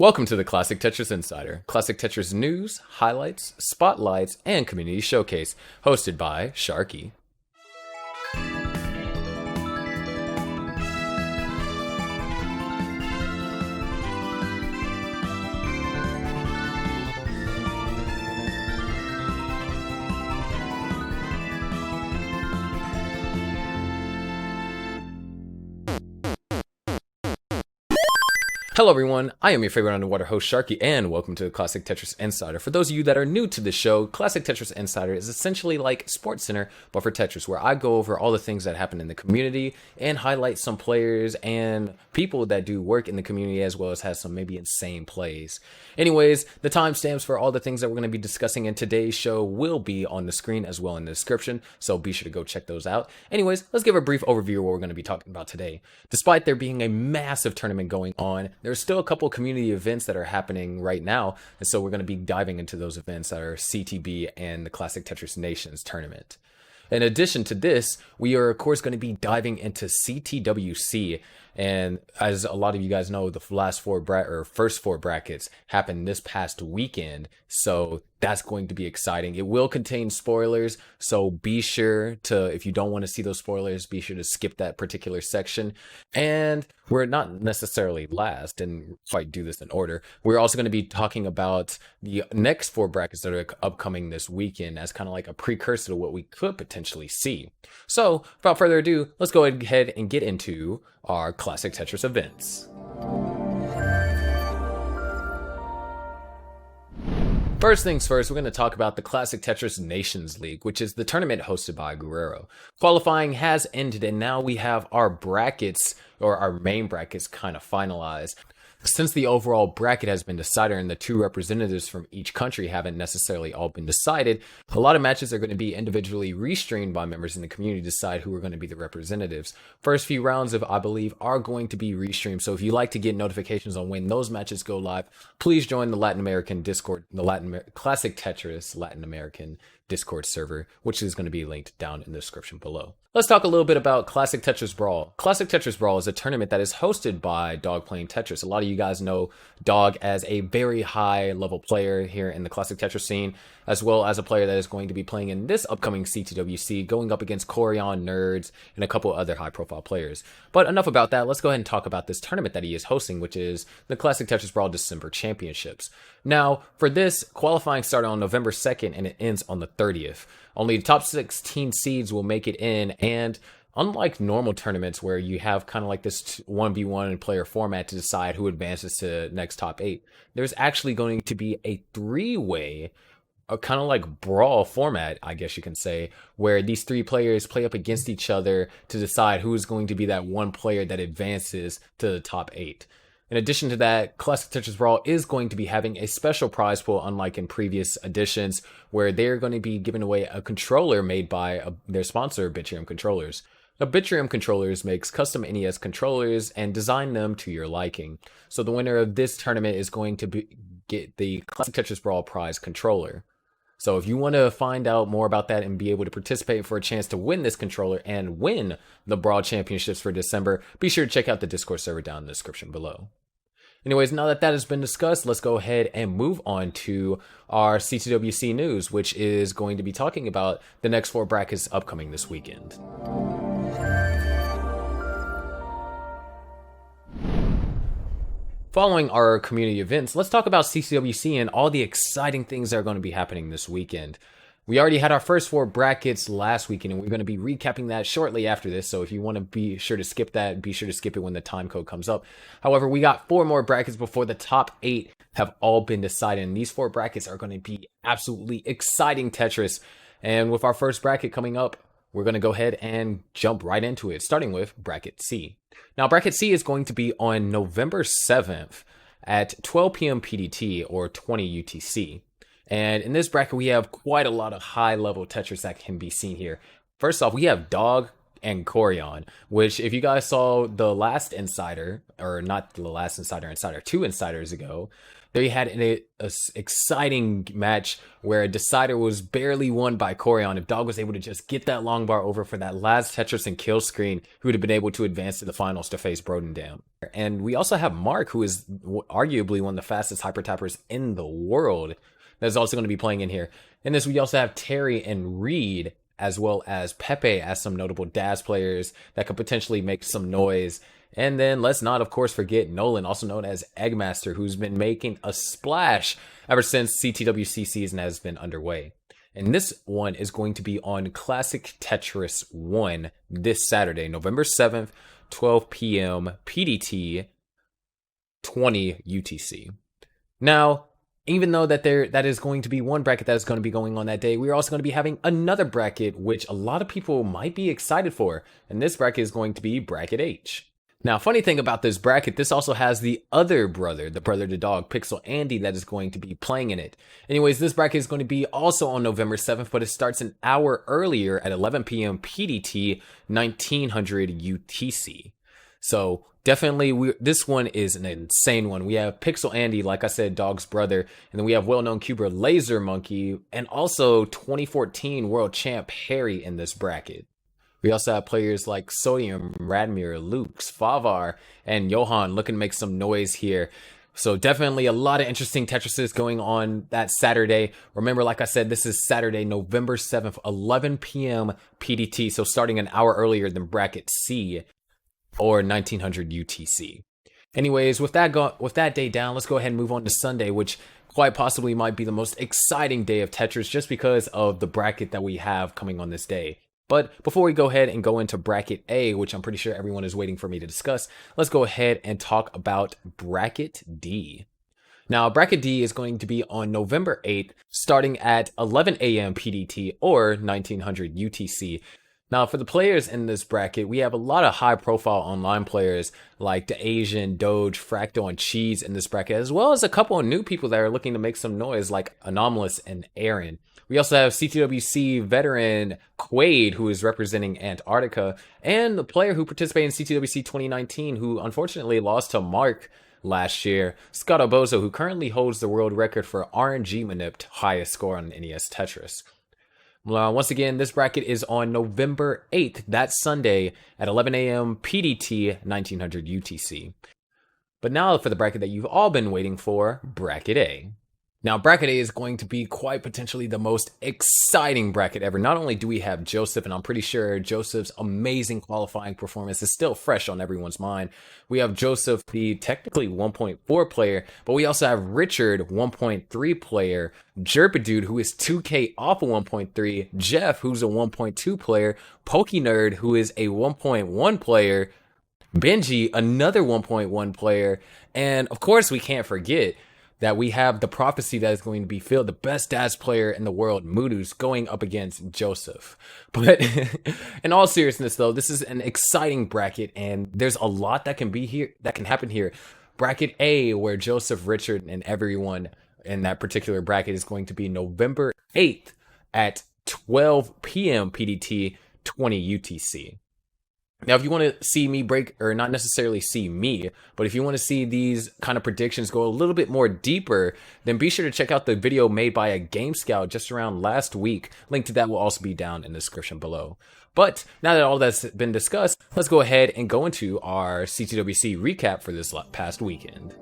Welcome to the Classic Tetris Insider, Classic Tetris news, highlights, spotlights, and community showcase, hosted by Sharky. Hello everyone, I am your favorite underwater host Sharky, and welcome to the Classic Tetris Insider. For those of you that are new to the show, Classic Tetris Insider is essentially like SportsCenter, but for Tetris, where I go over all the things that happen in the community and highlight some players and people that do work in the community, as well as have some maybe insane plays. Anyways, the timestamps for all the things that we're going to be discussing in today's show will be on the screen as well in the description, so be sure to go check those out. Anyways, let's give a brief overview of what we're going to be talking about today. Despite there being a massive tournament going on, there's still a couple community events that are happening right now, and so we're going to be diving into those events that are CTB and the Classic Tetris Nations tournament. In addition to this, we are of course going to be diving into CTWC, and as a lot of you guys know, the first four brackets happened this past weekend, so that's going to be exciting. It will contain spoilers, so be sure to, if you don't want to see those spoilers, be sure to skip that particular section. And we're not necessarily last, and if I do this in order, we're also going to be talking about the next four brackets that are upcoming this weekend as kind of like a precursor to what we could potentially see. So without further ado, let's go ahead and get into our Classic Tetris events. First things first, we're going to talk about the Classic Tetris Nations League, which is the tournament hosted by Guerrero. Qualifying has ended, and now we have our brackets, or our main brackets, kind of finalized. Since the overall bracket has been decided and the two representatives from each country haven't necessarily all been decided, a lot of matches are going to be individually restreamed by members in the community to decide who are going to be the representatives. First few rounds of, I believe, are going to be restreamed, so if you like to get notifications on when those matches go live, please join the Latin American Discord, Classic Tetris Latin American Discord server, which is going to be linked down in the description below. Let's talk a little bit about Classic Tetris Brawl. Classic Tetris Brawl is a tournament that is hosted by Dog Playing Tetris. A lot of you guys know Dog as a very high level player here in the Classic Tetris scene, as well as a player that is going to be playing in this upcoming CTWC, going up against Corion, Nerds, and a couple other high profile players. But enough about that, let's go ahead and talk about this tournament that he is hosting, which is the Classic Tetris Brawl December Championships. Now, for this, qualifying started on November 2nd and it ends on the 30th. Only the top 16 seeds will make it in, and unlike normal tournaments where you have kind of like this 1v1 player format to decide who advances to next top 8, there's actually going to be a three-way, a kind of like brawl format, I guess you can say, where these three players play up against each other to decide who is going to be that one player that advances to the top 8. In addition to that, Classic Tetris Brawl is going to be having a special prize pool, unlike in previous editions, where they're going to be giving away a controller made by their sponsor, Bitrium Controllers. Now, Bitrium Controllers makes custom NES controllers and design them to your liking. So the winner of this tournament is going to get the Classic Tetris Brawl prize controller. So if you want to find out more about that and be able to participate for a chance to win this controller and win the Brawl Championships for December, be sure to check out the Discord server down in the description below. Anyways, now that has been discussed, let's go ahead and move on to our CTWC news, which is going to be talking about the next four brackets upcoming this weekend. Following our community events, let's talk about CTWC and all the exciting things that are going to be happening this weekend. We already had our first four brackets last weekend, and we're going to be recapping that shortly after this. So if you want to be sure to skip that, be sure to skip it when the time code comes up. However, we got four more brackets before the top 8 have all been decided. And these four brackets are going to be absolutely exciting Tetris. And with our first bracket coming up, we're going to go ahead and jump right into it, starting with bracket C. Now, bracket C is going to be on November 7th at 12 p.m. PDT or 20 UTC. And in this bracket, we have quite a lot of high-level Tetris that can be seen here. First off, we have Dog and Corion, which if you guys saw the last Insider, or not the last Insider, Insider 2 Insiders ago, they had an exciting match where a decider was barely won by Corion. If Dog was able to just get that long bar over for that last Tetris and kill screen, he would have been able to advance to the finals to face Brodendam. And we also have Mark, who is arguably one of the fastest hyper tappers in the world, that's also going to be playing in here. In this, we also have Terry and Reed, as well as Pepe, as some notable Daz players that could potentially make some noise. And then let's not, of course, forget Nolan, also known as Eggmaster, who's been making a splash ever since CTWC season has been underway. And this one is going to be on Classic Tetris 1 this Saturday, November 7th, 12 p.m. PDT, 20 UTC. Now, even though that is going to be one bracket that is going to be going on that day, we're also going to be having another bracket, which a lot of people might be excited for. And this bracket is going to be Bracket H. Now, funny thing about this bracket, this also has the other brother, the brother to Dog, Pixel Andy, that is going to be playing in it. Anyways, this bracket is going to be also on November 7th, but it starts an hour earlier at 11 p.m. PDT, 1900 UTC. So definitely, this one is an insane one. We have Pixel Andy, like I said, Dog's brother, and then we have well-known Cuber Laser Monkey, and also 2014 world champ Harry in this bracket. We also have players like Sodium, Radmir, Lukes, Favar, and Johan looking to make some noise here. So definitely a lot of interesting Tetrises going on that Saturday. Remember, like I said, this is Saturday, November 7th, 11 p.m. PDT. So starting an hour earlier than Bracket C or 1900 UTC. Anyways, with that day down, let's go ahead and move on to Sunday, which quite possibly might be the most exciting day of Tetris just because of the bracket that we have coming on this day. But before we go ahead and go into Bracket A, which I'm pretty sure everyone is waiting for me to discuss, let's go ahead and talk about Bracket D. Now, Bracket D is going to be on November 8th, starting at 11 a.m. PDT or 1900 UTC. Now, for the players in this bracket, we have a lot of high-profile online players like the Asian, Doge, Fractal, and Cheese in this bracket, as well as a couple of new people that are looking to make some noise like Anomalous and Aaron. We also have CTWC veteran Quaid, who is representing Antarctica, and the player who participated in CTWC 2019, who unfortunately lost to Mark last year, Scott Obozo, who currently holds the world record for RNG Manipped highest score on NES Tetris. Once again, this bracket is on November 8th, that's Sunday, at 11 a.m. PDT, 1900 UTC. But now for the bracket that you've all been waiting for, Bracket A. Now, Bracket A is going to be quite potentially the most exciting bracket ever. Not only do we have Joseph, and I'm pretty sure Joseph's amazing qualifying performance is still fresh on everyone's mind. We have Joseph, the technically 1.4 player, but we also have Richard, 1.3 player, Jerpadude, who is 2K off of 1.3, Jeff, who's a 1.2 player, PokeNerd, who is a 1.1 player, Benji, another 1.1 player, and of course we can't forget that we have the prophecy that is going to be filled, the best Daz player in the world, Moodoos, going up against Joseph. But in all seriousness, though, this is an exciting bracket, and there's a lot that can be here, that can happen here. Bracket A, where Joseph, Richard, and everyone in that particular bracket is going to be November 8th at 12 p.m. PDT, 20 UTC. Now, if you want to see me break, or not necessarily see me, but if you want to see these kind of predictions go a little bit more deeper, then be sure to check out the video made by a Game Scout just around last week. Link to that will also be down in the description below. But now that all that's been discussed, let's go ahead and go into our CTWC recap for this past weekend.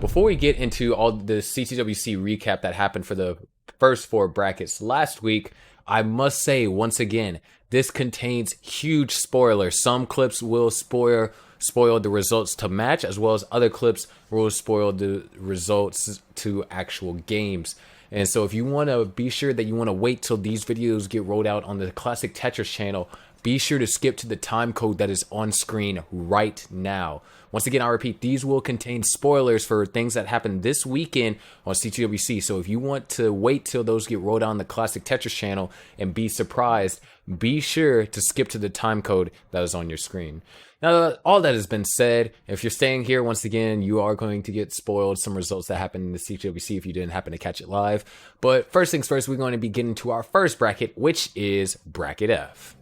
Before we get into all the CTWC recap that happened for the first four brackets last week, I must say once again, this contains huge spoilers. Some clips will spoil the results to match, as well as other clips will spoil the results to actual games. And so if you want to be sure that you want to wait till these videos get rolled out on the Classic Tetris channel, be sure to skip to the time code that is on screen right now. Once again, I repeat, these will contain spoilers for things that happened this weekend on CTWC. So if you want to wait till those get rolled on the Classic Tetris channel and be surprised, be sure to skip to the time code that is on your screen. Now, all that has been said, if you're staying here, once again, you are going to get spoiled some results that happened in the CTWC if you didn't happen to catch it live. But first things first, we're going to be getting to our first bracket, which is Bracket F.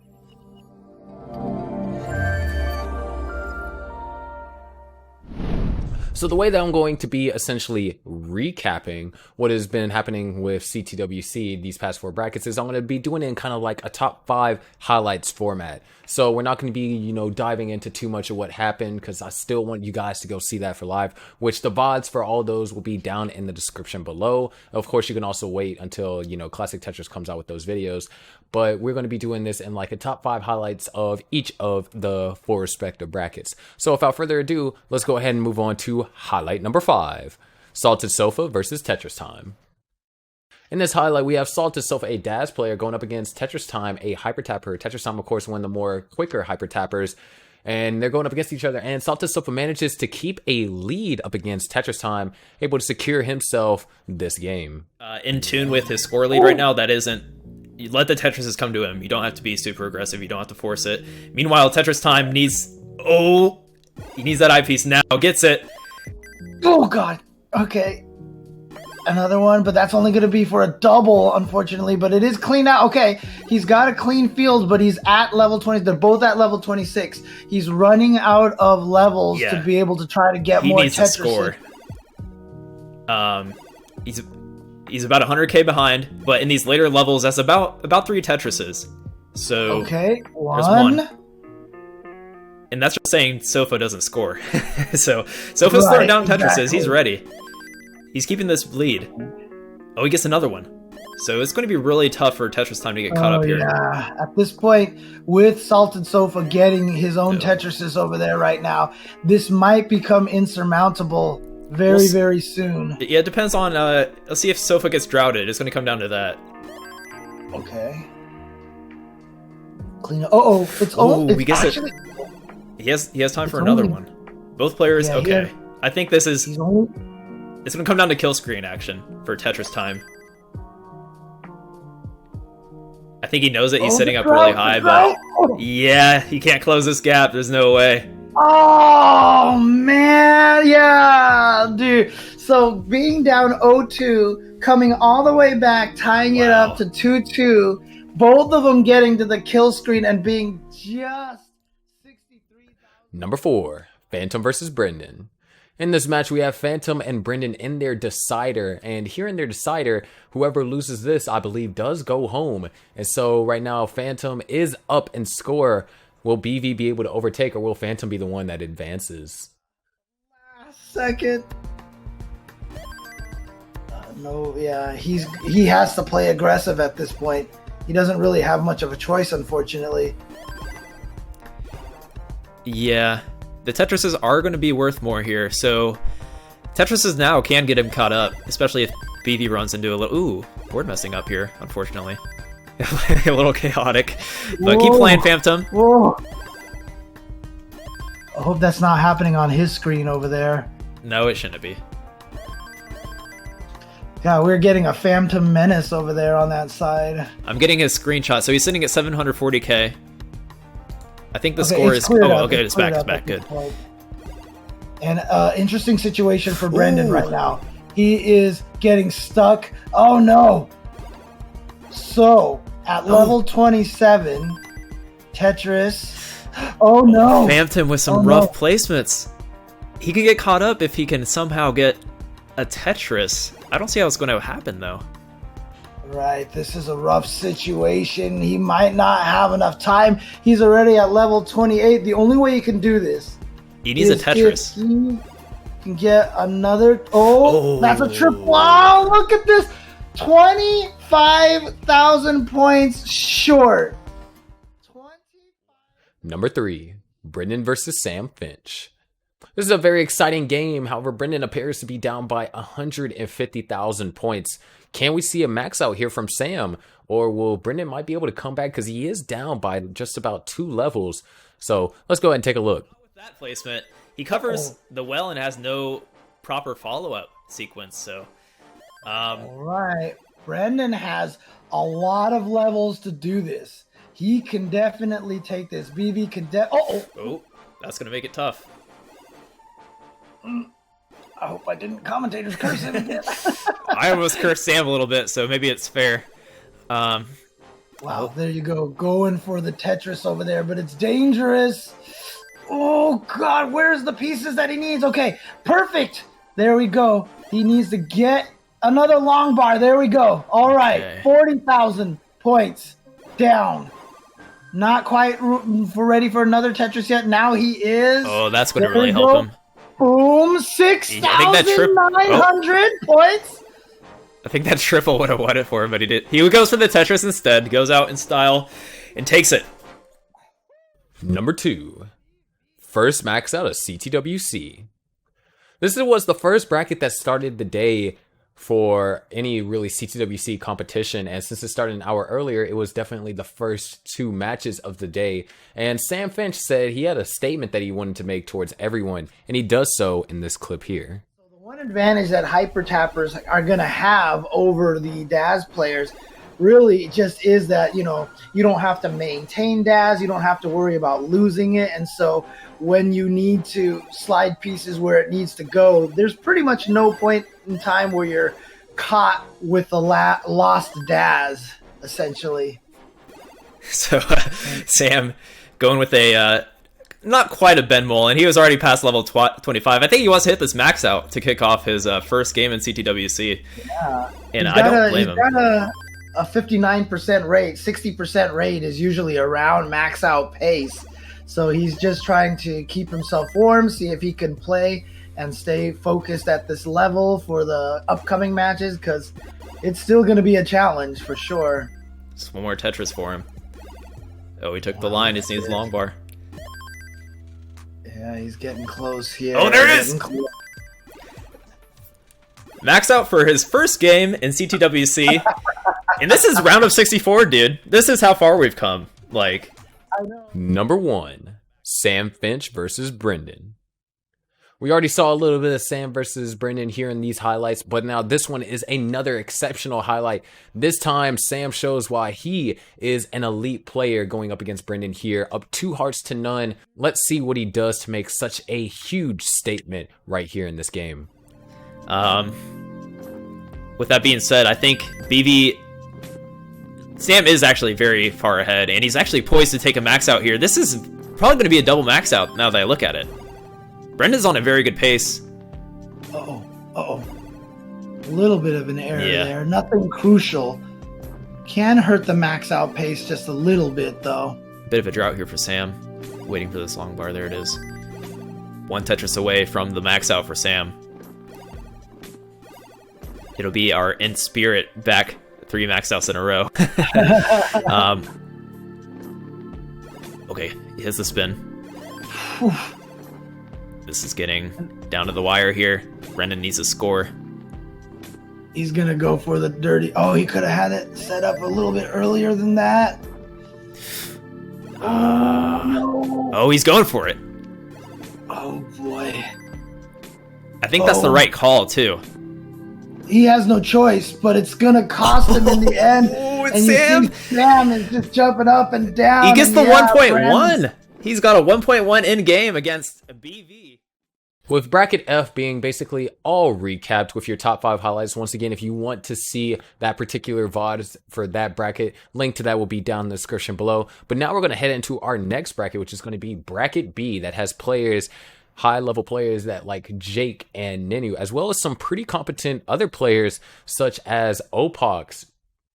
So the way that I'm going to be essentially recapping what has been happening with CTWC these past 4 brackets is I'm going to be doing it in kind of like a top 5 highlights format. So we're not going to be, diving into too much of what happened because I still want you guys to go see that for live, which the VODs for all those will be down in the description below. Of course, you can also wait until, Classic Tetris comes out with those videos. But we're going to be doing this in like a top 5 highlights of each of the 4 respective brackets. So without further ado, let's go ahead and move on to highlight number 5, Salted Sofa versus Tetris Time. In this highlight, we have Salted Sofa, a Daz player, going up against Tetris Time, a Hyper Tapper. Tetris Time, of course, one of the more quicker Hyper Tappers. And they're going up against each other. And Salted Sofa manages to keep a lead up against Tetris Time, able to secure himself this game. In tune with his score lead right now, that isn't... You let the Tetrises come to him. You don't have to be super aggressive. You don't have to force it. Meanwhile, Tetris Time needs... Oh! He needs that eyepiece now. Gets it. Oh, God. Okay. Another one, but that's only going to be for a double, unfortunately. But it is clean out. Okay, he's got a clean field, but he's at level 20. They're both at level 26. He's running out of levels to be able to try to get more Tetris. He needs to score. He's about 100k behind, but in these later levels, that's about 3 Tetrises. So okay, there's one. And that's just saying Sofa doesn't score. So Sofa's throwing down Tetrises. Exactly. He's ready. He's keeping this lead. Oh, he gets another one. So it's going to be really tough for Tetris Time to get caught up here. Yeah, at this point, with Salted Sofa getting his own Tetrises over there right now, this might become insurmountable very soon. Yeah, it depends on... let's see if Sofa gets droughted. It's going to come down to that. Okay. Clean up. It's actually... He has time for another one. Both players, okay. I think this is... It's going to come down to kill screen action for Tetris Time. I think he knows it. He's sitting up really high, but yeah, he can't close this gap. There's no way. Oh, man. Yeah, dude. So being down 0-2, coming all the way back, tying it up to 2-2, both of them getting to the kill screen and being just 63,000. Number 4, Phantom versus Brendan. In this match, we have Phantom and Brendan in their decider, and here in their decider, whoever loses this, I believe, does go home. And so right now, Phantom is up in score. Will BV be able to overtake, or will Phantom be the one that advances? Last second. He has to play aggressive at this point. He doesn't really have much of a choice, unfortunately. Yeah. The Tetrises are going to be worth more here, so Tetrises now can get him caught up, especially if BV runs into a little... Ooh, board messing up here, unfortunately. A little chaotic, but keep playing, Phantom. Whoa. I hope that's not happening on his screen over there. No, it shouldn't be. Yeah, we're getting a Phantom menace over there on that side. I'm getting his screenshot, so he's sitting at 740k. I think the score is... It's back. Good. And interesting situation for Brendan right now. He is getting stuck. Oh, no. So, at level 27, Tetris... Oh, no. Phantom with some rough placements. He could get caught up if he can somehow get a Tetris. I don't see how it's going to happen, though. Right, this is a rough situation. He might not have enough time. He's already at level 28. The only way he can do this... He needs a Tetris. He can get another... Oh, that's a triple. Wow, look at this. 25,000 points short. Number 3, Brendan versus Sam Finch. This is a very exciting game. However, Brendan appears to be down by 150,000 points. Can we see a max out here from Sam? Or will Brendan might be able to come back because he is down by just about 2 levels. So let's go ahead and take a look. With that placement, he covers the well and has no proper follow-up sequence. So, all right. Brendan has a lot of levels to do this. He can definitely take this. BB can Oh, that's going to make it tough. I hope I didn't commentator's curse him again. I almost cursed Sam a little bit, so maybe it's fair. Wow, there you go. Going for the Tetris over there, but it's dangerous. Oh, God, where's the pieces that he needs? Okay, perfect. There we go. He needs to get another long bar. There we go. All right, Okay. 40,000 points down. Not quite ready for another Tetris yet. Now he is. Oh, that's going to There really we help go. him. Boom, I think that 6,900 points. I think that triple would have won it for him, but he did. He goes for the Tetris instead, goes out in style, and takes it. Number 2. First max out of CTWC. This was the first bracket that started the day for any really CTWC competition, and since it started an hour earlier, it was definitely the first 2 matches of the day. And Sam Finch said he had a statement that he wanted to make towards everyone, and he does so in this clip here. So the one advantage that hyper tappers are going to have over the DAS players really just is that, you don't have to maintain DAS, you don't have to worry about losing it, and so when you need to slide pieces where it needs to go, there's pretty much no point in time where you're caught with the lost DAS, essentially. So Sam going with a not quite a bend mole, and he was already past level 25. I think he wants to hit this max out to kick off his first game in CTWC. Yeah. And I don't blame him. He's got a 59% rate. 60% rate is usually around max out pace. So he's just trying to keep himself warm, see if he can play and stay focused at this level for the upcoming matches, because it's still going to be a challenge for sure. Just one more Tetris for him. Oh, he took the line. He needs long bar. Yeah, he's getting close here. Oh, there it is! Max out for his first game in CTWC. And this is round of 64, dude. This is how far we've come. Like, I know. Number 1. Sam Finch versus Brendan. We already saw a little bit of Sam versus Brendan here in these highlights, but now this one is another exceptional highlight. This time, Sam shows why he is an elite player going up against Brendan here, up 2 hearts to none. Let's see what he does to make such a huge statement right here in this game. With that being said, I think Sam is actually very far ahead, and he's actually poised to take a max out here. This is probably going to be a double max out now that I look at it. Brendan's on a very good pace. Uh-oh. A little bit of an error there. Nothing crucial. Can hurt the max out pace just a little bit, though. Bit of a drought here for Sam. Waiting for this long bar. There it is. 1 Tetris away from the max out for Sam. It'll be our in spirit back 3 max outs in a row. Okay, he hits the spin. Whew. This is getting down to the wire here. Brendan needs a score. He's going to go for the dirty. Oh, he could have had it set up a little bit earlier than that. No. Oh, he's going for it. Oh, boy. I think that's the right call, too. He has no choice, but it's going to cost him in the end. Oh, it's and Sam. You see Sam is just jumping up and down. He gets and the yeah, 1.1. friends. He's got a 1.1 in game against a BV. With bracket F being basically all recapped with your top 5 highlights. Once again, if you want to see that particular VOD for that bracket, link to that will be down in the description below. But now we're going to head into our next bracket, which is going to be bracket B, that has players, high-level players that like Jake and Ninu, as well as some pretty competent other players such as Opox,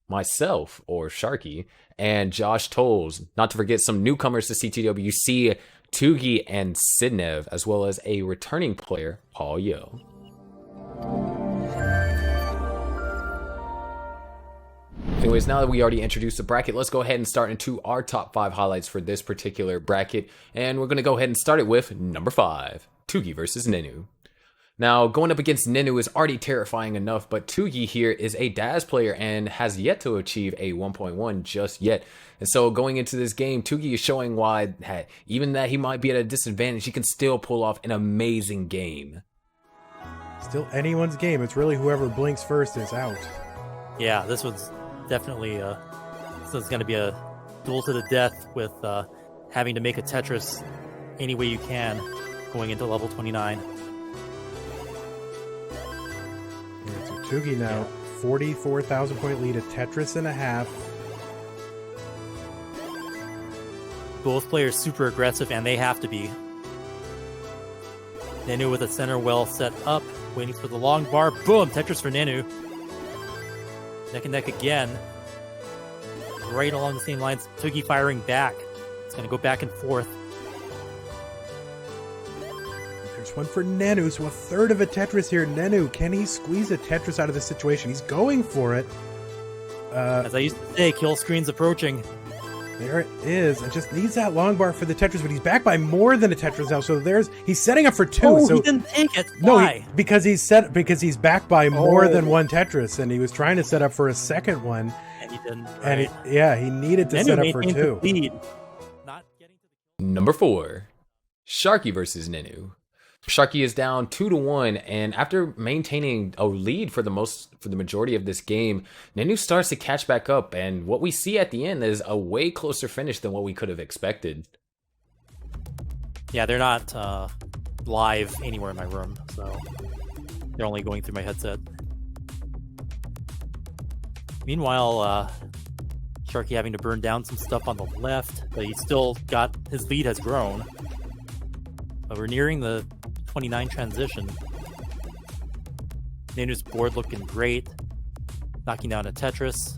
myself, or Sharky, and Josh Tolles. Not to forget some newcomers to CTWC, Tugi and Sidnev, as well as a returning player, Paul Yo. Anyways, now that we already introduced the bracket, let's go ahead and start into our top 5 highlights for this particular bracket. And we're going to go ahead and start it with number 5. Tugi versus Nenu. Now, going up against Nenu is already terrifying enough, but Tugi here is a Daz player and has yet to achieve a 1.1 just yet. And so going into this game, Tugi is showing why, even that he might be at a disadvantage, he can still pull off an amazing game. Still anyone's game. It's really whoever blinks first is out. Yeah, this one's definitely this is going to be a duel to the death with having to make a Tetris any way you can going into level 29. Yeah, so Tugi now, 44,000 point lead, a Tetris and a half. Both players super aggressive, and they have to be. Nenu with a center well set up, waiting for the long bar. Boom! Tetris for Nenu. Neck and neck again. Right along the same lines. Tugi firing back. It's going to go back and forth. There's one for Nenu, so a third of a Tetris here. Nenu, can he squeeze a Tetris out of this situation? He's going for it. As I used to say, kill screen's approaching. There it is. It just needs that long bar for the Tetris, but he's back by more than a Tetris now. So he's setting up for two. Oh, so he didn't take it. no, Why? because he's back by more than one Tetris, and he was trying to set up for a second one. And he didn't. And Right. he needed to Nenu set up for maintained two. the lead. Not getting to the Number 4, Sharky versus Nenu. Sharky is down 2-1, and after maintaining a lead for the majority of this game, Nenu starts to catch back up, and what we see at the end is a way closer finish than what we could have expected. Yeah, they're not live anywhere in my room, so they're only going through my headset. Meanwhile, Sharky having to burn down some stuff on the left, but he's still got his lead has grown. But we're nearing the 29 transition. Nenu's board looking great, knocking down a Tetris.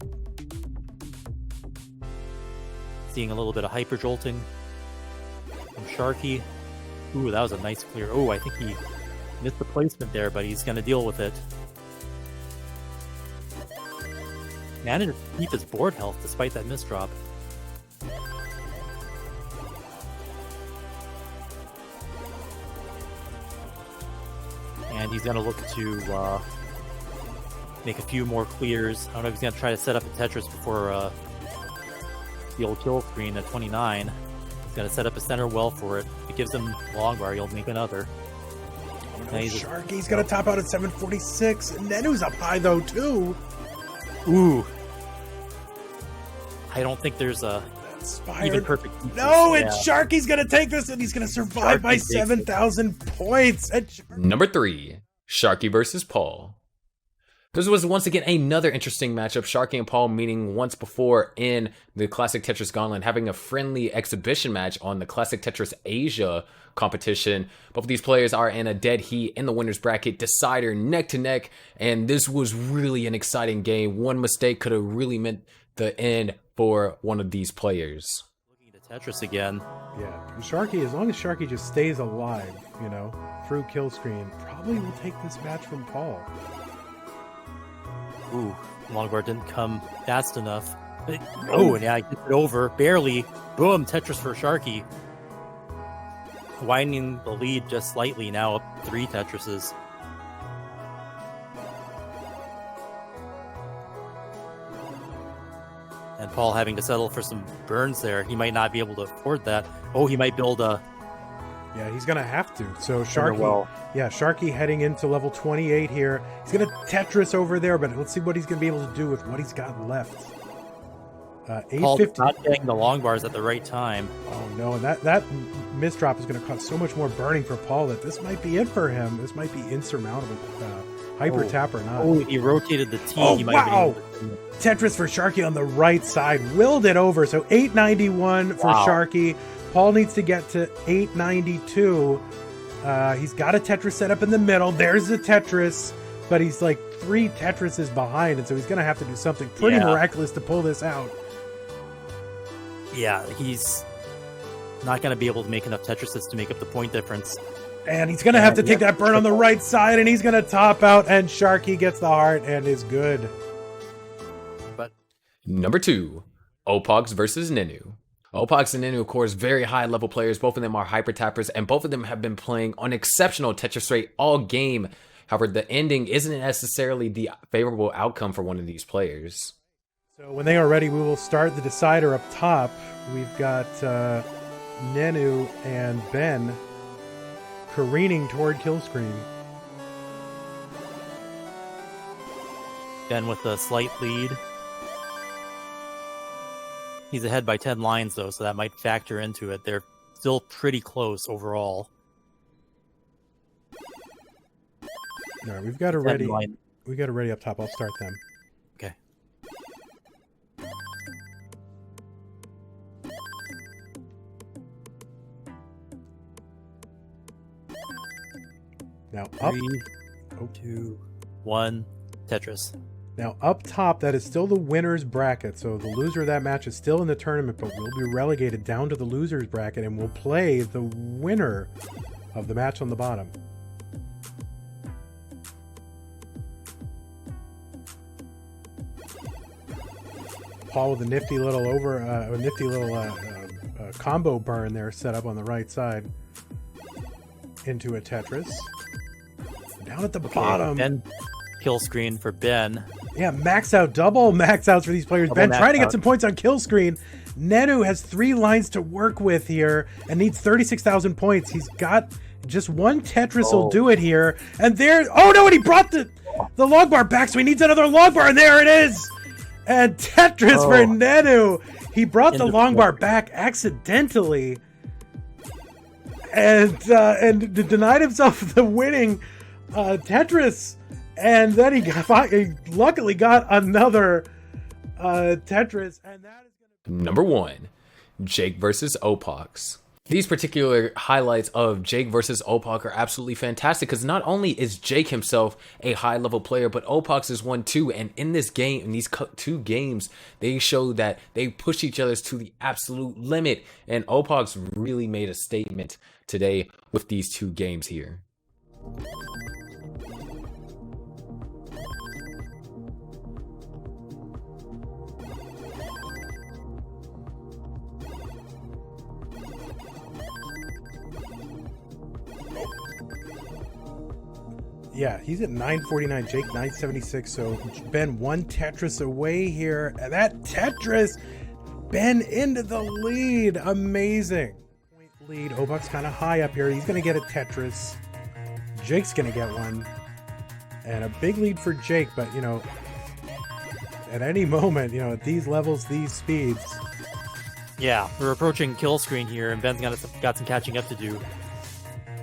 Seeing a little bit of hyper jolting from Sharky. Ooh, that was a nice clear. Oh, I think he missed the placement there, but he's going to deal with it. Managed to keep his board health despite that misdrop. And he's going to look to make a few more clears. I don't know if he's going to try to set up a Tetris before the old kill screen at 29. He's going to set up a center well for it. If it gives him long bar, he'll make another. Sharky's going to top out at 746. Nenu's up high, though, too. Ooh. I don't think there's a even perfect. No, and Sharky's going to take this, and he's going to survive by 7,000 points. Number 3, Sharky versus Paul. This was once again another interesting matchup. Sharky and Paul meeting once before in the Classic Tetris Gauntlet, having a friendly exhibition match on the Classic Tetris Asia competition. Both of these players are in a dead heat in the winner's bracket, decider neck to neck, and this was really an exciting game. One mistake could have really meant the end for one of these players. Looking at Tetris again. Yeah, and Sharky, as long as Sharky just stays alive, through kill screen, probably will take this match from Paul. Ooh, longbar didn't come fast enough. Oh, and yeah, I gets it over. Barely. Boom, Tetris for Sharky. Widening the lead just slightly, now up 3 Tetrises. And Paul having to settle for some burns there. He might not be able to afford that. Oh, he might build a... Yeah, he's going to have to. So Sharky heading into level 28 here. He's going to Tetris over there, but let's see what he's going to be able to do with what he's got left. Paul not getting the long bars at the right time. Oh, no, and that misdrop is going to cause so much more burning for Paul that this might be it for him. This might be insurmountable. Hyper tap or not. Oh, he rotated the T. Oh, he might wow! Tetris for Sharky on the right side. Willed it over. So 891 for Sharky. Paul needs to get to 892. He's got a Tetris set up in the middle. There's the Tetris, but he's like 3 Tetrises behind, and so he's going to have to do something pretty miraculous to pull this out. Yeah, he's not going to be able to make enough Tetrises to make up the point difference. And he's going to have to take that burn on the right side, and he's going to top out, and Sharky gets the heart and is good. But Number 2, Opogs versus Nenu. Opox and Ninu, of course, very high level players. Both of them are hyper tappers, and both of them have been playing on exceptional Tetris rate all game. However, the ending isn't necessarily the favorable outcome for one of these players. So when they are ready, we will start the decider up top. We've got Nenu and Ben careening toward kill screen. Ben with a slight lead. He's ahead by 10 lines, though, so that might factor into it. They're still pretty close overall. All right, we've got a ready. We got a ready up top. I'll start them. Okay. Now up. 3, 2, 1, Tetris. Now up top, that is still the winner's bracket. So the loser of that match is still in the tournament, but will be relegated down to the loser's bracket and will play the winner of the match on the bottom. Paul with a nifty little combo burn there set up on the right side into a Tetris. Down at the bottom. Ben kill screen for Ben. Yeah, max out, double max outs for these players. Ben trying to get some points on kill screen. Nenu has 3 lines to work with here and needs 36,000 points. He's got just one Tetris will do it here. And there, oh no, and he brought the log bar back, so he needs another log bar, and there it is. And Tetris for Nenu. He brought the long bar back accidentally and denied himself the winning Tetris. And then he luckily got another Tetris. And that is Number 1, Jake versus Opox. These particular highlights of Jake versus Opox are absolutely fantastic because not only is Jake himself a high-level player, but Opox is one too. And in this game, in these 2 games, they show that they push each other to the absolute limit. And Opox really made a statement today with these 2 games here. Yeah, he's at 949, Jake 976, so Ben 1 Tetris away here. And that Tetris, Ben into the lead. Amazing. Point lead. Opox kind of high up here. He's going to get a Tetris. Jake's going to get one. And a big lead for Jake, but, you know, at any moment, you know, at these levels, these speeds. Yeah, we're approaching kill screen here, and Ben's got some catching up to do.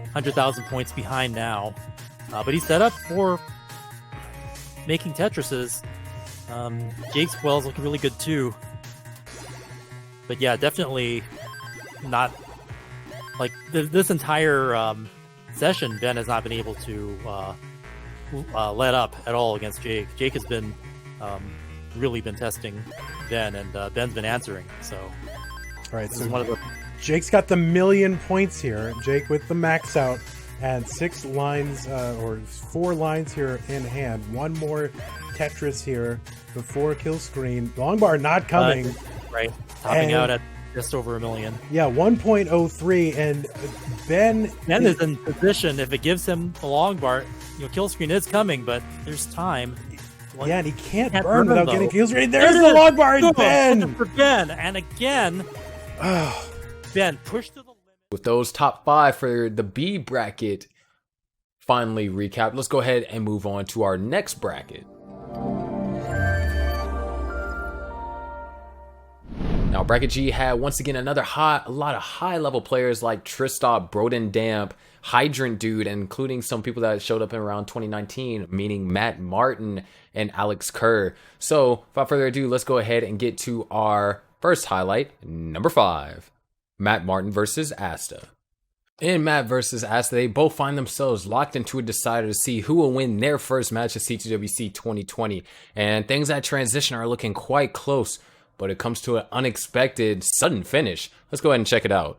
100,000 points behind now. But he's set up for making Tetrises. Jake's Quell's looking really good too. But yeah, definitely not like this entire session. Ben has not been able to let up at all against Jake. Jake has been really been testing Ben, and Ben's been answering. So, all right, so Jake's got the 1,000,000 points here. Jake with the max out. And 6 lines, or 4 lines here in hand. One more Tetris here before kill screen. Long bar not coming. Right. Topping out at just over 1,000,000. Yeah, 1.03. And Ben is in position. If it gives him the long bar, you know, kill screen is coming, but there's time. Yeah, and he can't burn without getting kill screen. There's the long bar in Ben. For Ben. And again, Ben pushed to the with those top 5 for the B bracket finally recapped, let's go ahead and move on to our next bracket. Now, bracket G had once again a lot of high level players like Tristop, Broden Damp, Hydrant Dude, including some people that showed up in around 2019, meaning Matt Martin and Alex Kerr. So without further ado, let's go ahead and get to our first highlight, number 5. Matt Martin versus Asta. In Matt versus Asta, they both find themselves locked into a decider to see who will win their first match of CTWC 2020. And things at transition are looking quite close, but it comes to an unexpected sudden finish. Let's go ahead and check it out.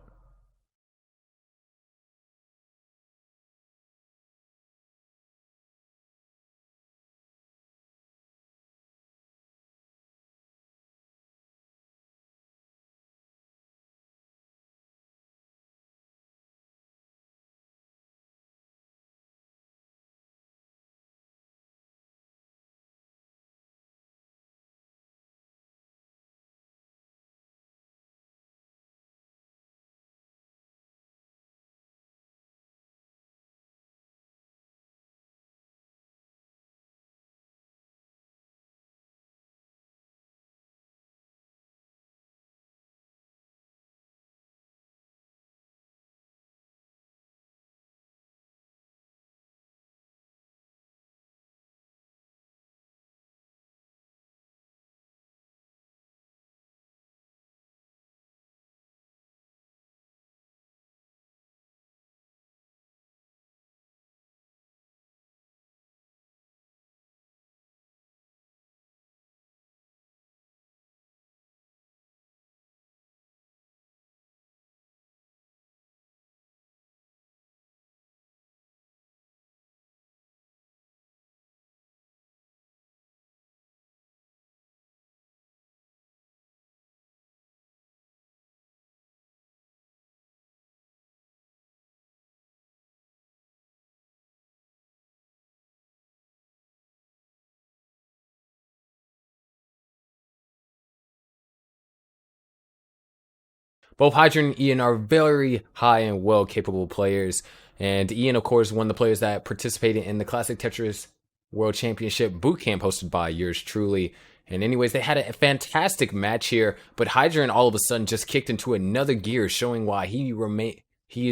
Both Hydra and Ian are very high and well capable players. And Ian, of course, one of the players that participated in the Classic Tetris World Championship bootcamp hosted by yours truly. And anyways, they had a fantastic match here, but Hydra all of a sudden just kicked into another gear, showing why he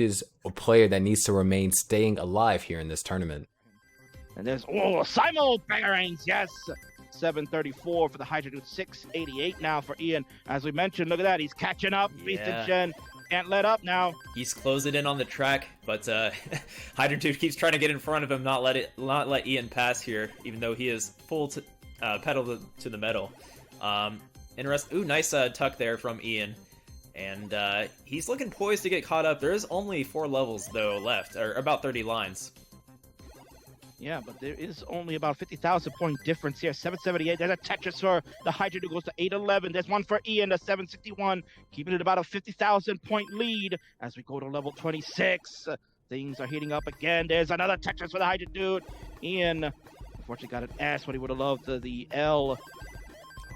is a player that needs to remain staying alive here in this tournament. And there's simul bearings, yes. 734 for the Hydra dude, 688 now for Ian. As we mentioned, look at that, he's catching up. Beast and Jen can't let up now. He's closing in on the track, but Hydra dude keeps trying to get in front of him, not let Ian pass here, even though he is full pedal to the metal. Nice tuck there from Ian. And he's looking poised to get caught up. There is only 4 levels, though, left, or about 30 lines. Yeah, but there is only about 50,000 point difference here. 778. There's a Tetris for the Hydra who goes to 811. There's one for Ian, the 761, keeping it about a 50,000 point lead as we go to level 26. Things are heating up again. There's another Tetris for the Hydra dude. Ian, unfortunately, got an S, but he would have loved the L.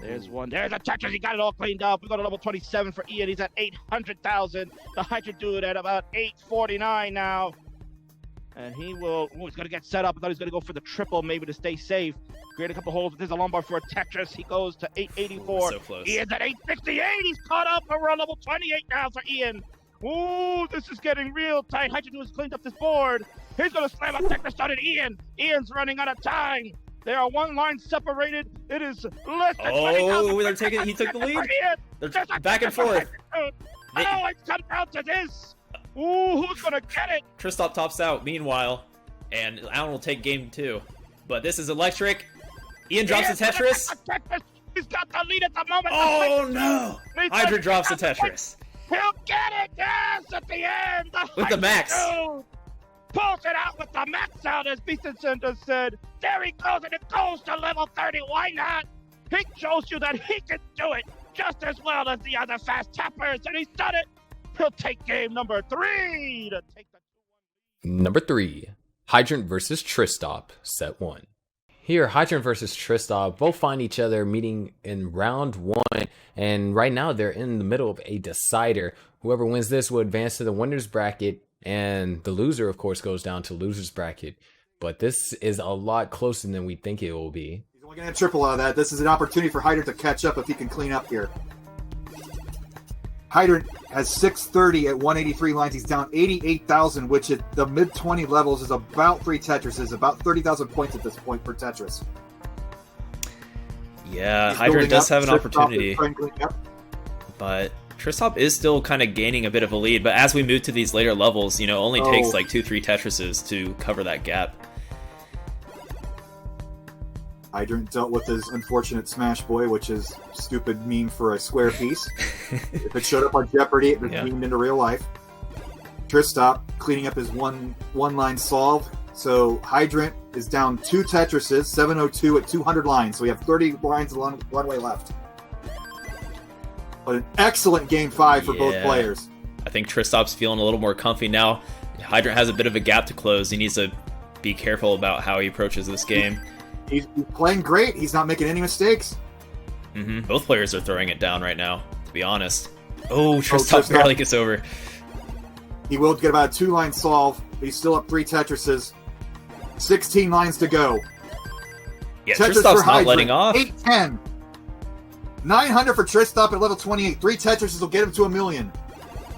There's one. There's a Tetris. He got it all cleaned up. We go to level 27 for Ian. He's at 800,000. The Hydra dude at about 849 now. And he will, he's going to get set up. I thought he was going to go for the triple, maybe to stay safe. Create a couple holes. There's a Lombard for a Tetris. He goes to 884. So close. Ian's at 868. He's caught up. We're on level 28 now for Ian. Ooh, this is getting real tight. Hydra has cleaned up this board. He's going to slam a Tetris on Ian. Ian's running out of time. They are one line separated. It is less than 20,000. He took the lead. They're back and forth. It's come down to this. Ooh, who's gonna get it? Tristop tops out, meanwhile, and Alan will take game 2. But this is electric. Ian drops the Tetris. He's got the lead at the moment. Oh no! Hydra drops the Tetris. He'll get it, yes, at the end. With the max. Pulls it out with the max out, as Beeson just said. There he goes, and it goes to level 30. Why not? He shows you that he can do it just as well as the other fast tappers, and he's done it. He'll take game number 3 to take the 2-1. Number 3, Hydrant versus Tristop, set 1. Here, Hydrant versus Tristop both find each other meeting in round 1, and right now they're in the middle of a decider. Whoever wins this will advance to the winner's bracket, and the loser, of course, goes down to loser's bracket. But this is a lot closer than we think it will be. He's only going to triple out of that. This is an opportunity for Hydrant to catch up if he can clean up here. Hydrant has 630 at 183 lines. He's down 88,000, which at the mid-20 levels is about 3 Tetrises, about 30,000 points at this point per Tetris. Yeah, Hydrant does have an opportunity, but Tristop is still kind of gaining a bit of a lead. But as we move to these later levels, only takes like 2-3 Tetrises to cover that gap. Hydrant dealt with his unfortunate Smash Boy, which is stupid meme for a square piece. If it showed up on Jeopardy, it would be memed into real life. Tristop cleaning up his one line solve. So Hydrant is down 2 Tetrises, 702 at 200 lines. So we have 30 lines along one way left. But an excellent game 5 for both players. I think Tristop's feeling a little more comfy now. Hydrant has a bit of a gap to close. He needs to be careful about how he approaches this game. He's playing great. He's not making any mistakes. Both players are throwing it down right now, to be honest. Tristop barely gets over. He will get about a 2-line solve. He's still up 3 Tetrises. 16 lines to go. Yeah, Tetris Tristop's not letting off. 810. 900 for Tristop at level 28. 3 Tetrises will get him to 1,000,000.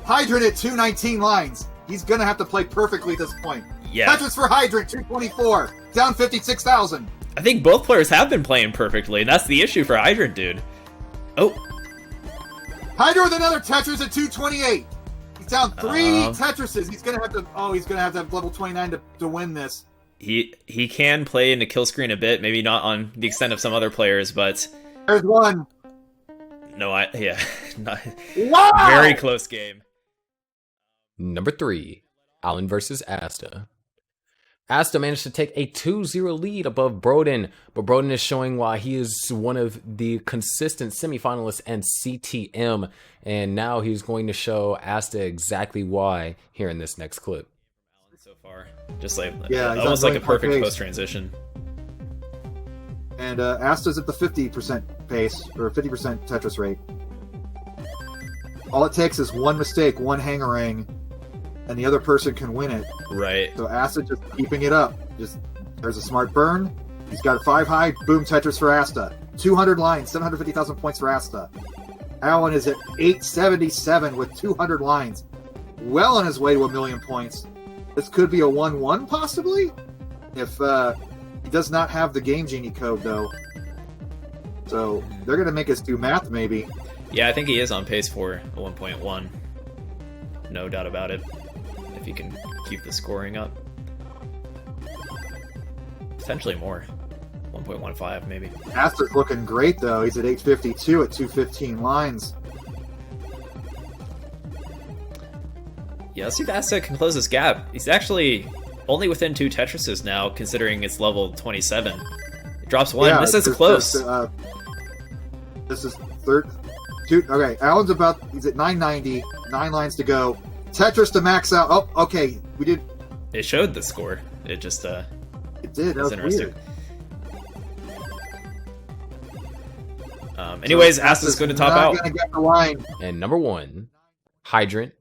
Hydrant at 219 lines. He's going to have to play perfectly at this point. Yeah. Tetris for Hydrant, 224. Down 56,000. I think both players have been playing perfectly, and that's the issue for Hydrant, dude. Oh. Hydra with another Tetris at 228. He's down 3 Tetrises. He's gonna have to have level 29 to win this. He can play into kill screen a bit, maybe not on the extent of some other players, but there's one. No, Wow! Very close game. Number 3, Alan versus Asta. Asta managed to take a 2-0 lead above Broden, but Broden is showing why he is one of the consistent semifinalists in CTM, and now he's going to show Asta exactly why here in this next clip. So far, just like almost like a perfect post transition. And Asta's at the 50% pace or 50% Tetris rate. all it takes is one mistake, one hangarang, and the other person can win it. Right. So Asta just keeping it up. There's a smart burn. He's got a 5 high. Boom, Tetris for Asta. 200 lines, 750,000 points for Asta. Alan is at 877 with 200 lines. Well on his way to 1,000,000 points. This could be a 1-1 possibly? If he does not have the Game Genie code though. So they're going to make us do math maybe. Yeah, I think he is on pace for a 1.1. No doubt about it. If he can keep the scoring up. Potentially more. 1.15 maybe. Asta's looking great though. He's at 852 at 215 lines. Yeah, let's see if Asta can close this gap. He's actually only within 2 Tetrises now, considering it's level 27. It drops 1. Yeah, this is close. This is third. Okay, Alan's he's at 990. 9 lines to go. Tetris to max out. Oh, okay. We did. It showed the score. It just, It did. That was interesting. Weird. Anyways, Asta's going to top out. Gonna get the line. And number 1, Hydrant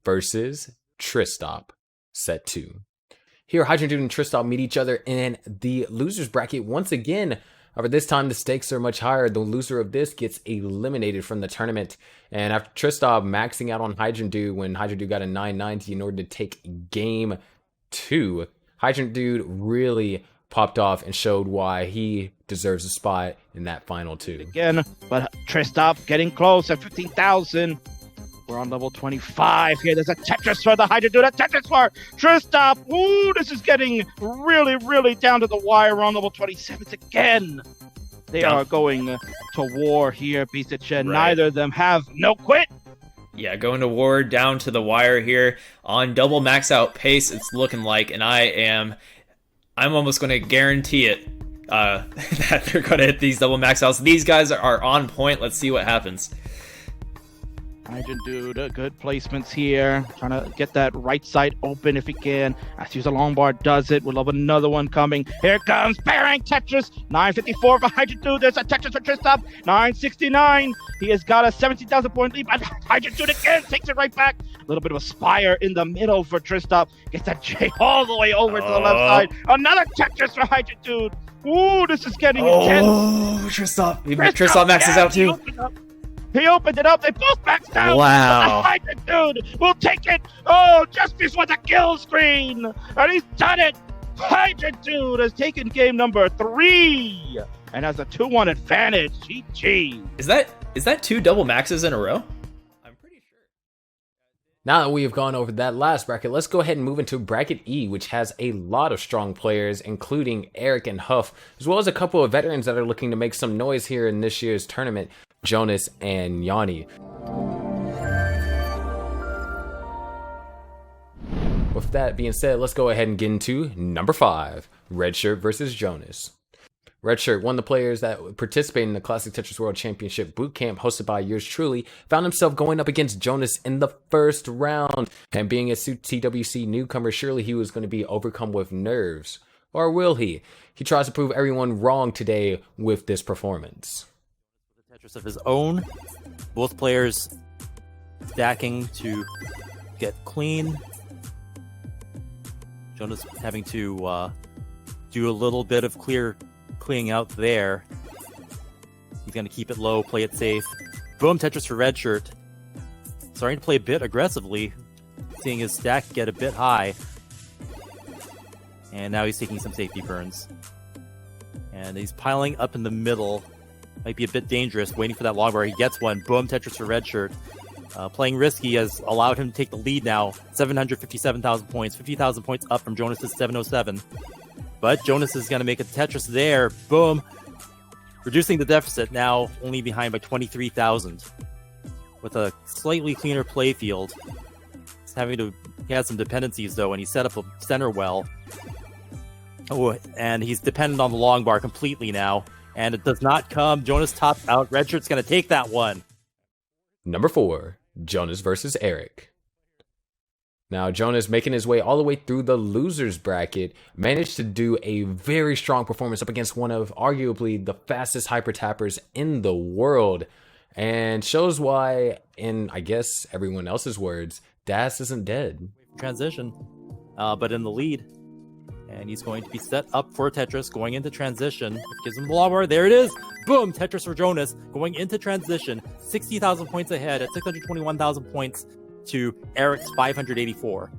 versus Tristop, set 2. Here, Hydrant Dude and Tristop meet each other in the losers bracket once again. However, this time the stakes are much higher. The loser of this gets eliminated from the tournament. And after Tristop maxing out on Hydrant Dude when Hydrant Dude got a 990 in order to take game 2, Hydrant Dude really popped off and showed why he deserves a spot in that final 2. Again, but Tristop getting close at 15,000. We're on level 25 here. There's a Tetris for the Hydra Dude, a Tetris for Tristop. Ooh, this is getting really, really down to the wire. We're on level 27 again. They are going to war here, Bisachin. Right. Neither of them have no quit. Yeah, going to war down to the wire here on double max out pace. It's looking like, and I'm almost going to guarantee it that they're going to hit these double max outs. These guys are on point. Let's see what happens. Hydrant Dude, good placements here. Trying to get that right side open if he can. As use a long bar does it. We'll have another one coming. Here comes Barang Tetris. 954 for Hydrant Dude. There's a Tetris for Tristop. 969. He has got a 17,000 point lead. But Hydrant Dude again takes it right back. A little bit of a spire in the middle for Tristop. Gets that J all the way over to the left side. Another Tetris for Hydrant Dude. Ooh, this is getting intense. Oh, Tristop. Tristop maxes out too. He opened it up. They both maxed out. Wow. Hydrant Dude will take it. Oh, just before the kill screen. And he's done it. Hydrant Dude has taken game number 3 and has a 2-1 advantage. GG. Is that 2 double maxes in a row? I'm pretty sure. Now that we have gone over that last bracket, let's go ahead and move into bracket E, which has a lot of strong players, including Eric and Huff, as well as a couple of veterans that are looking to make some noise here in this year's tournament, Jonas and Yanni. With that being said, let's go ahead and get into number 5, Redshirt versus Jonas. Redshirt, one of the players that participated in the Classic Tetris World Championship Bootcamp hosted by yours truly, found himself going up against Jonas in the first round. And being a CTWC newcomer, surely he was going to be overcome with nerves. Or will he? He tries to prove everyone wrong today with this performance. Tetris of his own. Both players stacking to get clean. Jonas having to do a little bit of cleaning out there. He's going to keep it low, play it safe. Boom, Tetris for Redshirt. Starting to play a bit aggressively, seeing his stack get a bit high. And now he's taking some safety burns. And he's piling up in the middle. Might be a bit dangerous, waiting for that long bar. He gets one. Boom, Tetris for Redshirt. Playing risky has allowed him to take the lead now. 757,000 points, 50,000 points up from Jonas' 707. But Jonas is going to make a Tetris there. Boom. Reducing the deficit, now only behind by 23,000. With a slightly cleaner play field. He has some dependencies though, and he set up a center well. Oh, and he's dependent on the long bar completely now. And it does not come. Jonas topped out. Redshirt's going to take that one. Number 4, Jonas versus Eric. Now, Jonas, making his way all the way through the losers bracket, managed to do a very strong performance up against one of arguably the fastest hyper tappers in the world. and shows why, in I guess everyone else's words, Das isn't dead. Transition, but in the lead. And he's going to be set up for Tetris going into transition. Gives him the long bar. There it is. Boom. Tetris for Jonas going into transition. 60,000 points ahead at 621,000 points to Eric's 584.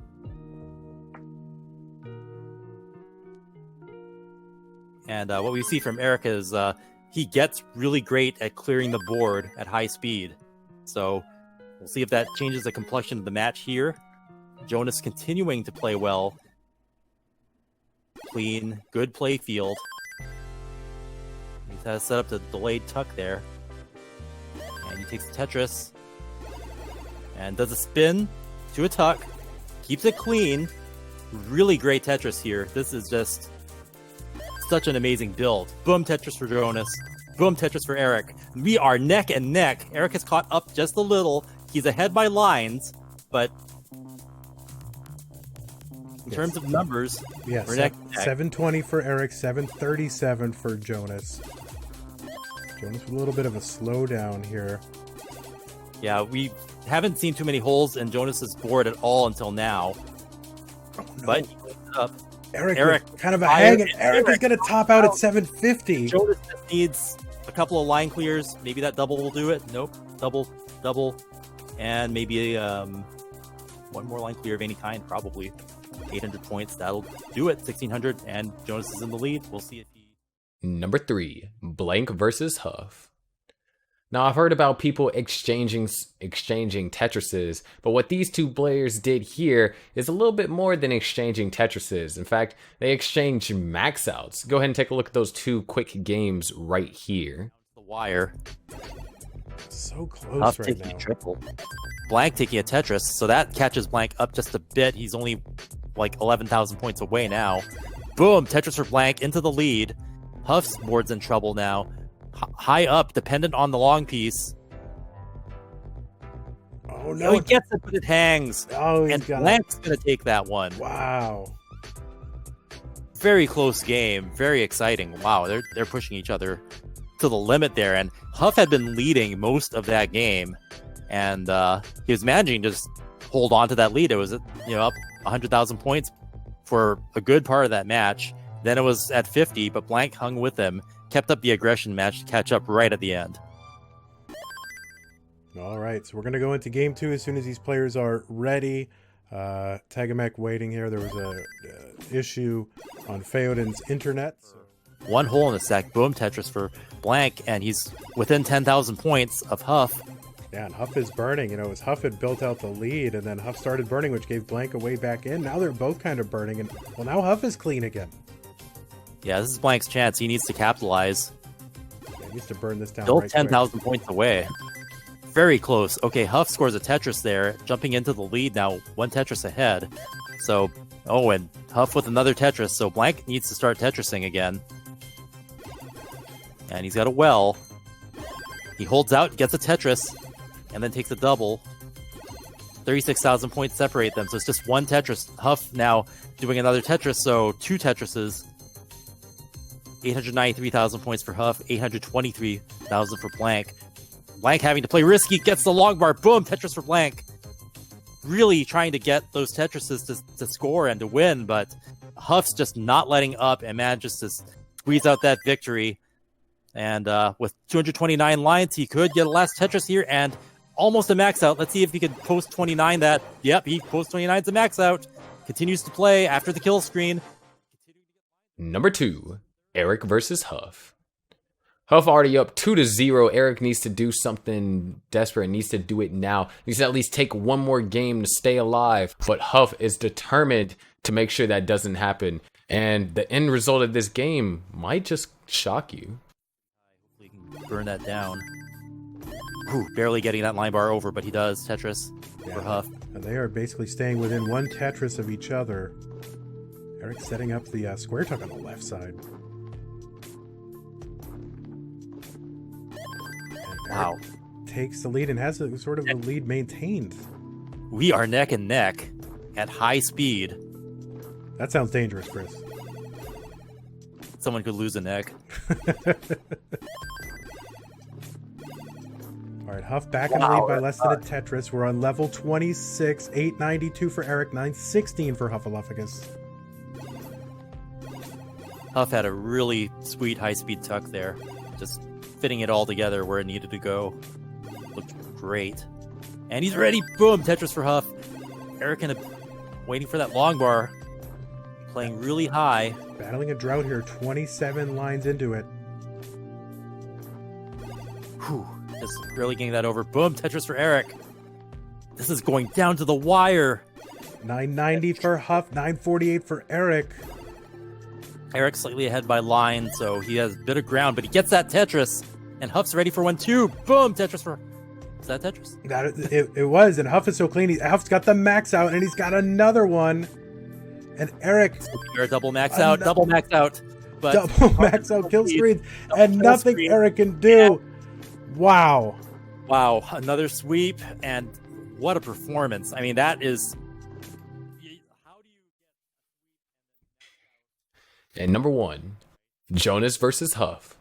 And what we see from Eric is he gets really great at clearing the board at high speed. So we'll see if that changes the complexion of the match here. Jonas continuing to play well. Clean, good play field. He's had set up the delayed tuck there. And he takes the Tetris. And does a spin to a tuck. Keeps it clean. Really great Tetris here. This is just such an amazing build. Boom Tetris for Jonas. Boom Tetris for Eric. We are neck and neck. Eric has caught up just a little. He's ahead by lines, but in terms of numbers, yeah, we're neck 720 for Eric, 737 for Jonas. Jonas with a little bit of a slowdown here. Yeah, we haven't seen too many holes in Jonas's board at all until now. Oh, no. But he cleans it up. Eric kind of a hang, and Eric is going to top out at 750. Jonas just needs a couple of line clears. Maybe that double will do it. Nope. Double, and maybe one more line clear of any kind, probably. 800 points, that'll do it. 1,600, and Jonas is in the lead. We'll see if he... Number 3, Blank versus Huff. Now, I've heard about people exchanging Tetrises, but what these two players did here is a little bit more than exchanging Tetrises. In fact, they exchanged max outs. Go ahead and take a look at those two quick games right here. The wire. So close Huff right taking now. a triple. Blank taking a Tetris, so that catches Blank up just a bit. He's only like 11,000 points away now. Boom, Tetris for Blank into the lead. Huff's board's in trouble now. High up, dependent on the long piece. Oh no! He gets it, but it hangs. Oh, and Blank's gonna take that one. Wow. Very close game. Very exciting. Wow, they're pushing each other to the limit there. And Huff had been leading most of that game, and he was managing to just hold on to that lead. It was up 100,000 points for a good part of that match. Then it was at 50, but Blank hung with him, kept up the aggression match to catch up right at the end. All right, so we're going to go into game 2 as soon as these players are ready. Tagamek waiting here. There was a issue on Feodin's internet. One hole in the stack. Boom Tetris for Blank, and he's within 10,000 points of Huff. Yeah, and Huff is burning. It was Huff had built out the lead, and then Huff started burning, which gave Blank a way back in. Now they're both kind of burning, and well, now Huff is clean again. Yeah, this is Blank's chance. He needs to capitalize. Yeah, he needs to burn this down. Still right 10,000 points away. Very close. Okay, Huff scores a Tetris there, jumping into the lead now, one Tetris ahead. So, and Huff with another Tetris, so Blank needs to start Tetrising again. And he's got a well. He holds out, gets a Tetris, and then takes a double. 36,000 points separate them, so it's just one Tetris. Huff now doing another Tetris, so two Tetrises. 893,000 points for Huff, 823,000 for Blank. Blank having to play risky, gets the long bar. Boom, Tetris for Blank. Really trying to get those Tetrises to score and to win, but Huff's just not letting up and manages to squeeze out that victory. And with 229 lines, he could get a last Tetris here and almost a max out. Let's see if he can post 29 that. Yep, he post 29 to max out. Continues to play after the kill screen. Number 2, Eric versus Huff. Huff already up 2-0. Eric needs to do something desperate. Needs to do it now. He needs to at least take one more game to stay alive. But Huff is determined to make sure that doesn't happen. And the end result of this game might just shock you. Hopefully he can burn that down. Ooh, barely getting that line bar over, but he does. Tetris for Huff. And they are basically staying within one Tetris of each other. Eric setting up the square tuck on the left side. Wow. Takes the lead and has a sort of a lead maintained. We are neck and neck at high speed. That sounds dangerous, Chris. Someone could lose a neck. All right, Huff back in the lead by less than a Tetris. We're on level 26, 892 for Eric, 916 for Huffaluffagus. Huff had a really sweet high-speed tuck there. Just fitting it all together where it needed to go. Looked great. And he's ready. Boom! Tetris for Huff. Eric waiting for that long bar. Playing really high. Battling a drought here, 27 lines into it. Whew. Just barely getting that over. Boom! Tetris for Eric. This is going down to the wire. 990 for Huff, 948 for Eric. Eric's slightly ahead by line, so he has a bit of ground, but he gets that Tetris. And Huff's ready for 1-2. Boom! Tetris for... Is that Tetris? It was, and Huff is so clean. Huff's got the max out, and he's got another one. And Eric... Double max out. Double max out. But double max out kill screens, and nothing screen. Eric can do. Yeah. Wow. Wow. Another sweep, and what a performance. I mean, that is... And number 1, Jonas versus Huff.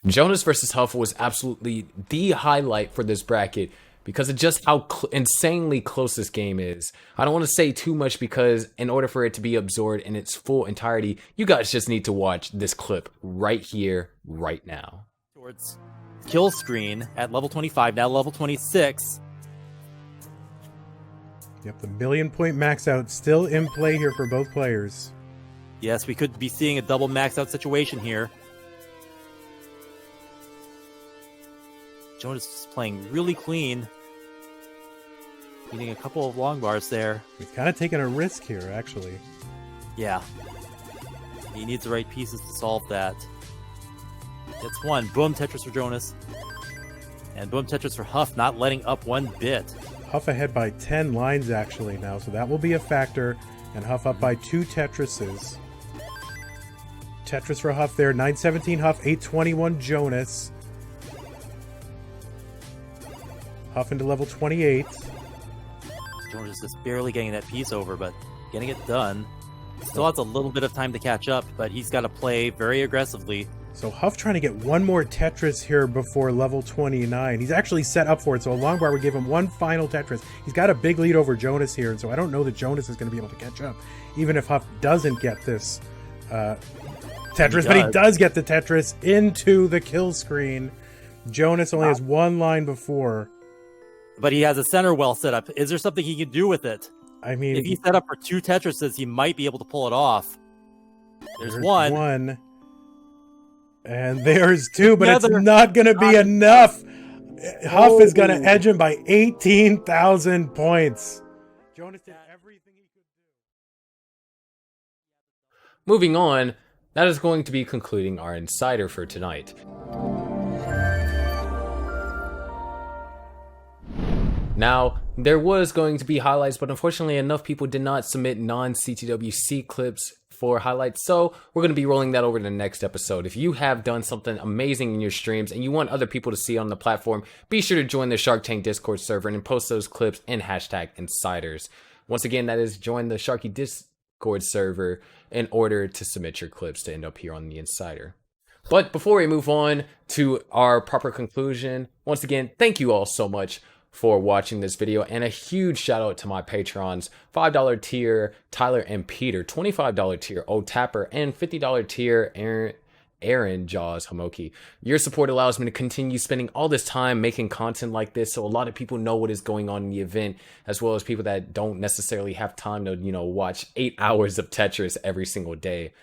Jonas versus Huff was absolutely the highlight for this bracket because of just how insanely close this game is. I don't want to say too much because in order for it to be absorbed in its full entirety, you guys just need to watch this clip right here, right now. Towards kill screen at level 25, now level 26. Yep, the million-point max out still in play here for both players. Yes, we could be seeing a double max out situation here. Jonas is playing really clean. Needing a couple of long bars there. He's kind of taking a risk here, actually. Yeah. He needs the right pieces to solve that. It's one. Boom, Tetris for Jonas. And boom, Tetris for Huff, not letting up one bit. Huff ahead by 10 lines, actually, now, so that will be a factor. And Huff up by 2 Tetrises. Tetris for Huff there, 917 Huff, 821 Jonas. Huff into level 28. Jonas is just barely getting that piece over, but getting it done. Still has a little bit of time to catch up, but he's got to play very aggressively. So Huff trying to get one more Tetris here before level 29. He's actually set up for it, so a long bar would give him one final Tetris. He's got a big lead over Jonas here, and so I don't know that Jonas is going to be able to catch up, even if Huff doesn't get this Tetris. But he does get the Tetris into the kill screen. Jonas only has one line before. But he has a center well set up. Is there something he can do with it? I mean, if he set up for 2 Tetrises, he might be able to pull it off. There's one. And there's 2, but it's not going to be enough. Huff is going to edge him by 18,000 points. Jonas did everything he could do. Moving on, that is going to be concluding our Insider for tonight. Now, there was going to be highlights, but unfortunately enough people did not submit non-CTWC clips for highlights, so we're going to be rolling that over to the next episode. If you have done something amazing in your streams and you want other people to see on the platform, be sure to join the Shark Tank Discord server and post those clips in #insiders. Once again, that is join the Sharky Discord server in order to submit your clips to end up here on the Insider. But before we move on to our proper conclusion, once again, thank you all so much for watching this video, and a huge shout out to my patrons: $5 tier Tyler and Peter, $25 tier Old Tapper, and $50 tier Aaron Jaws Homoki. Your support allows me to continue spending all this time making content like this, so a lot of people know what is going on in the event, as well as people that don't necessarily have time to, watch 8 hours of Tetris every single day.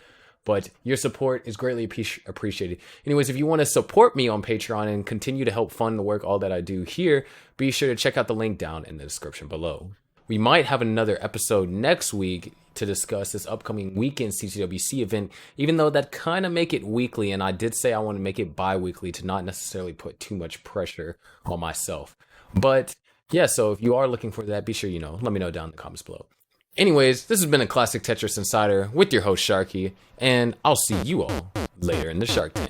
But your support is greatly appreciated. Anyways, if you want to support me on Patreon and continue to help fund the work, all that I do here, be sure to check out the link down in the description below. We might have another episode next week to discuss this upcoming weekend CTWC event, even though that kind of make it weekly, and I did say I want to make it bi-weekly to not necessarily put too much pressure on myself. But yeah, so if you are looking for that, be sure, let me know down in the comments below. Anyways, this has been a Classic Tetris Insider with your host Sharky, and I'll see you all later in the Shark Tank.